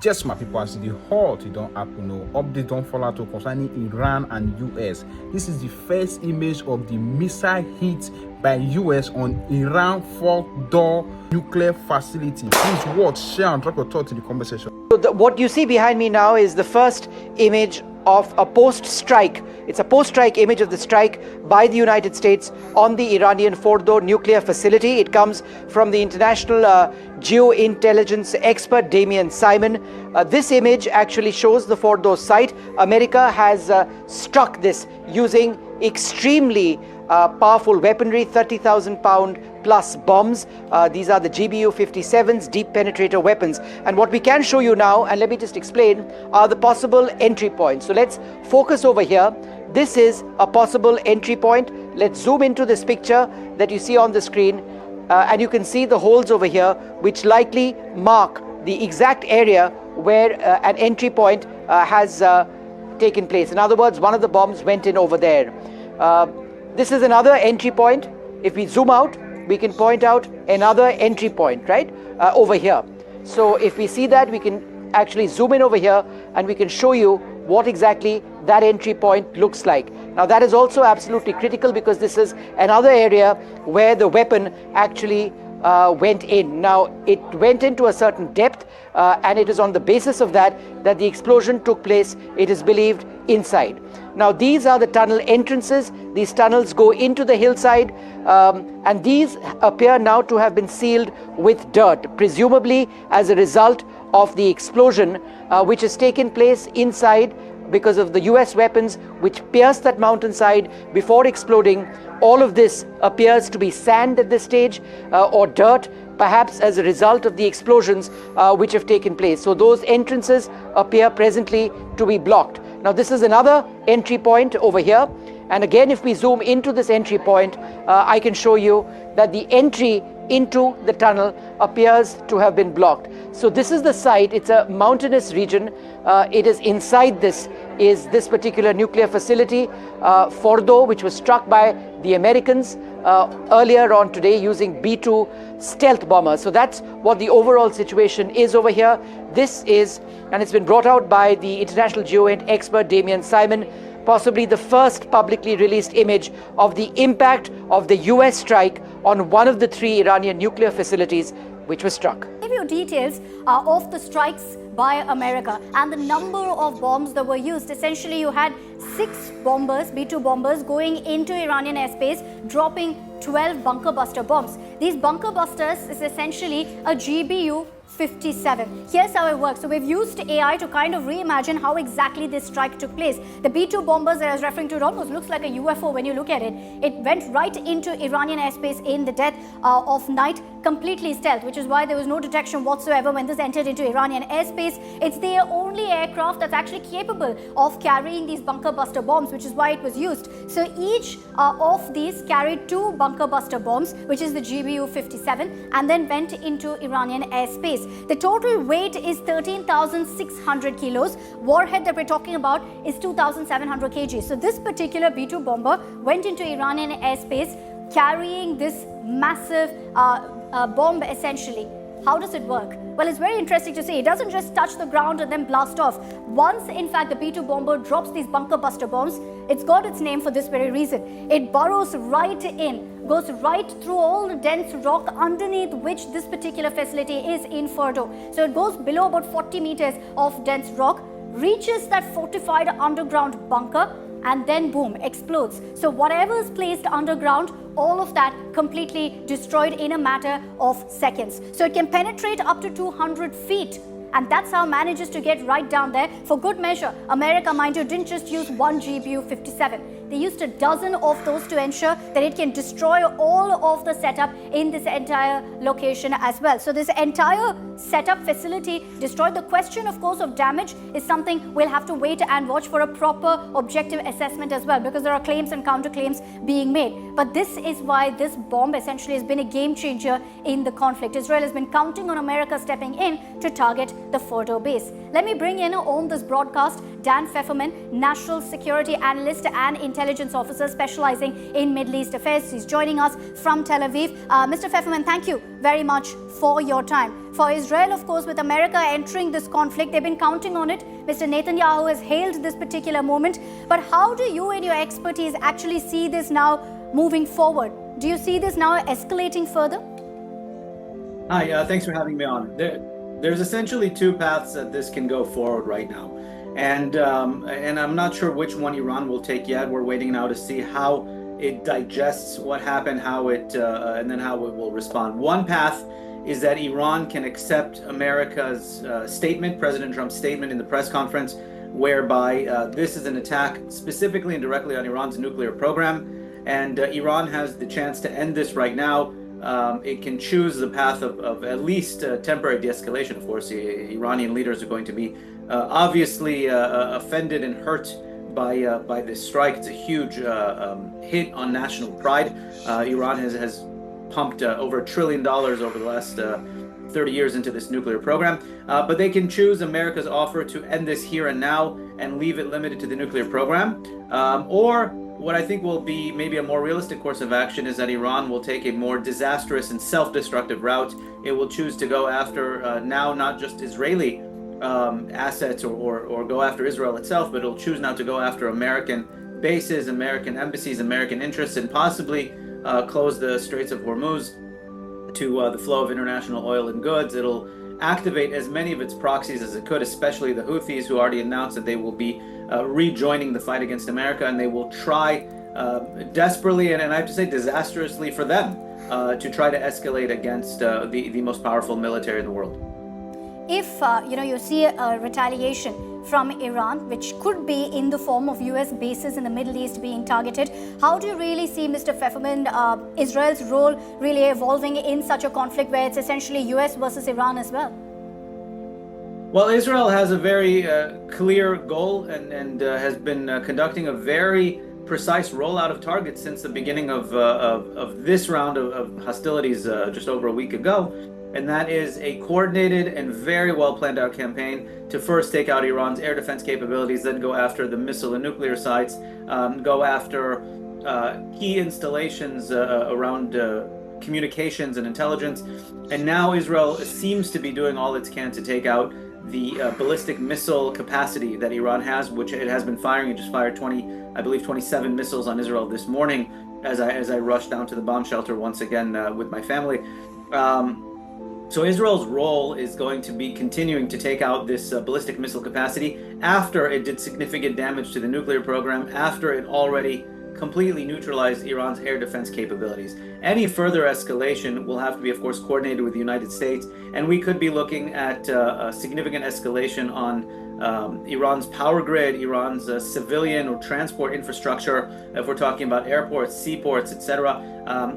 Just my people, as the halt, it don't happen. No update don't follow to concerning Iran and US. This is the first image of the missile hit by US on Iran four-door nuclear facility. Please watch, share, and drop your thoughts in the comment section. So what you see behind me now is the first image of a post-strike. It's a post-strike image of the strike by the United States on the Iranian Fordo nuclear facility. It comes from the international geointelligence expert Damian Simon. This image actually shows the Fordo site. America has struck this using extremely powerful weaponry, 30,000 pound plus bombs. These are the GBU-57s, deep penetrator weapons. And what we can show you now, and let me just explain, are the possible entry points. So let's focus over here. This is a possible entry point. Let's zoom into this picture that you see on the screen. And you can see the holes over here, which likely mark the exact area where an entry point has taken place. In other words, one of the bombs went in over there. This is another entry point. If we zoom out, we can point out another entry point, right, over here. So if we see that, we can actually zoom in over here and we can show you what exactly that entry point looks like. Now that is also absolutely critical because this is another area where the weapon actually went in. Now it went into a certain depth and it is on the basis of that the explosion took place, it is believed, inside. Now these are the tunnel entrances. These tunnels go into the hillside and these appear now to have been sealed with dirt, presumably as a result of the explosion which has taken place inside because of the US weapons which pierced that mountainside before exploding. All of this appears to be sand at this stage or dirt, perhaps as a result of the explosions which have taken place. So those entrances appear presently to be blocked. Now this is another entry point over here. And again, if we zoom into this entry point, I can show you that the entry into the tunnel appears to have been blocked. So this is the site. It's a mountainous region. It is inside this particular nuclear facility, Fordo, which was struck by the Americans earlier on today using B-2 stealth bombers. So that's what the overall situation is over here. This is, and it's been brought out by the international geoint expert Damian Simon, possibly the first publicly released image of the impact of the US strike on one of the 3 Iranian nuclear facilities which was struck. Give you details of the strikes by America and the number of bombs that were used. Essentially, you had 6 bombers, B-2 bombers, going into Iranian airspace, dropping 12 bunker buster bombs. These bunker busters is essentially a GBU-57. Here's how it works. So we've used AI to kind of reimagine how exactly this strike took place. The B-2 bombers that I was referring to, it almost looks like a UFO when you look at it. It went right into Iranian airspace in the dead of night, completely stealth, which is why there was no detection whatsoever when this entered into Iranian airspace. It's the only aircraft that's actually capable of carrying these bunker buster bombs, which is why it was used. So each of these carried 2 bunker buster bombs, which is the GBU-57, and then went into Iranian airspace. The total weight is 13,600 kilos. Warhead that we're talking about is 2,700 kg. So this particular B-2 bomber went into Iranian airspace carrying this massive bomb essentially. How does it work? Well, it's very interesting to see. It doesn't just touch the ground and then blast off. Once, in fact, the B-2 bomber drops these bunker buster bombs, it's got its name for this very reason. It burrows right in, goes right through all the dense rock underneath which this particular facility is in Fordo. So it goes below about 40 meters of dense rock, reaches that fortified underground bunker, and then boom, explodes. So whatever is placed underground, all of that completely destroyed in a matter of seconds. So it can penetrate up to 200 feet. And that's how it manages to get right down there. For good measure, America, mind you, didn't just use one GBU-57. They used a dozen of those to ensure that it can destroy all of the setup in this entire location as well. So this entire setup facility destroyed. The question, of course, of damage is something we'll have to wait and watch for a proper objective assessment as well, because there are claims and counterclaims being made. But this is why this bomb essentially has been a game changer in the conflict. Israel has been counting on America stepping in to target the Fordo base. Let me bring in on this broadcast Dan Pfefferman, National Security Analyst and Intelligence Officer specializing in Middle East affairs. He's joining us from Tel Aviv. Mr. Pfefferman, thank you very much for your time. For Israel, of course, with America entering this conflict, they've been counting on it. Mr. Netanyahu has hailed this particular moment. But how do you and your expertise actually see this now moving forward? Do you see this now escalating further? Hi, thanks for having me on. There's essentially two paths that this can go forward right now. And I'm not sure which one Iran will take yet. We're waiting now to see how it digests what happened, and then how it will respond. One path is that Iran can accept America's statement, President Trump's statement in the press conference, whereby this is an attack specifically and directly on Iran's nuclear program. And Iran has the chance to end this right now. It can choose the path of at least temporary de-escalation. Of course, the Iranian leaders are going to be obviously offended and hurt by this strike. It's a huge hit on national pride. Iran has pumped over $1 trillion over the last 30 years into this nuclear program. But they can choose America's offer to end this here and now and leave it limited to the nuclear program. Or what I think will be maybe a more realistic course of action is that Iran will take a more disastrous and self-destructive route. It will choose to go after now not just Israeli assets or go after Israel itself, but it'll choose now to go after American bases, American embassies, American interests, and possibly close the Straits of Hormuz to the flow of international oil and goods. It'll activate as many of its proxies as it could, especially the Houthis, who already announced that they will be rejoining the fight against America, and they will try desperately and I have to say disastrously for them to try to escalate against the most powerful military in the world. If you see a retaliation from Iran, which could be in the form of US bases in the Middle East being targeted, how do you really see, Mr. Pfefferman, Israel's role really evolving in such a conflict where it's essentially US versus Iran as well? Well, Israel has a very clear goal and has been conducting a very precise rollout of targets since the beginning of this round of hostilities just over a week ago. And that is a coordinated and very well planned out campaign to first take out Iran's air defense capabilities, then go after the missile and nuclear sites, go after key installations around communications and intelligence. And now Israel seems to be doing all it can to take out the ballistic missile capacity that Iran has, which it has been firing. It just fired 27 missiles on Israel this morning as I rushed down to the bomb shelter once again with my family. So Israel's role is going to be continuing to take out this ballistic missile capacity after it did significant damage to the nuclear program, after it already completely neutralized Iran's air defense capabilities. Any further escalation will have to be, of course, coordinated with the United States, and we could be looking at a significant escalation on Iran's power grid, Iran's civilian or transport infrastructure, if we're talking about airports, seaports, etc.,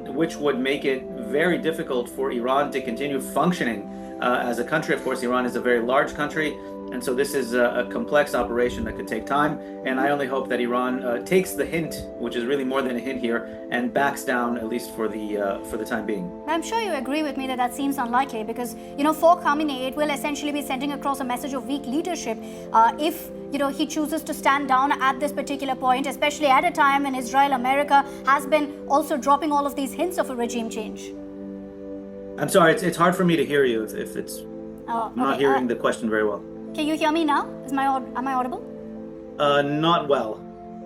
which would make it very difficult for Iran to continue functioning as a country. Of course, Iran is a very large country, and so this is a complex operation that could take time. And I only hope that Iran takes the hint, which is really more than a hint here, and backs down, at least for the time being. I'm sure you agree with me that that seems unlikely because, for Khamenei, it will essentially be sending across a message of weak leadership if he chooses to stand down at this particular point, especially at a time when Israel, America has been also dropping all of these hints of a regime change. I'm sorry, it's hard for me to hear you if it's I'm not hearing the question very well. Can you hear me now? Am I audible? Not well.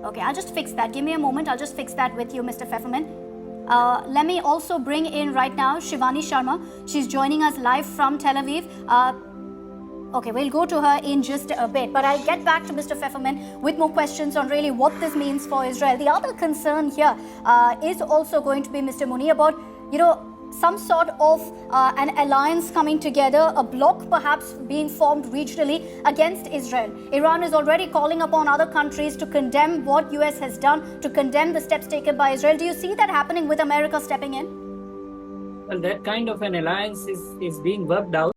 Okay, I'll just fix that. Give me a moment. I'll just fix that with you, Mr. Pfefferman. Let me also bring in right now Shivani Sharma. She's joining us live from Tel Aviv. Okay, we'll go to her in just a bit. But I'll get back to Mr. Pfefferman with more questions on really what this means for Israel. The other concern here is also going to be, Mr. Muni, about, some sort of an alliance coming together, a bloc perhaps being formed regionally against Israel. Iran is already calling upon other countries to condemn what US has done, to condemn the steps taken by Israel. Do you see that happening with America stepping in? Well, that kind of an alliance is being worked out.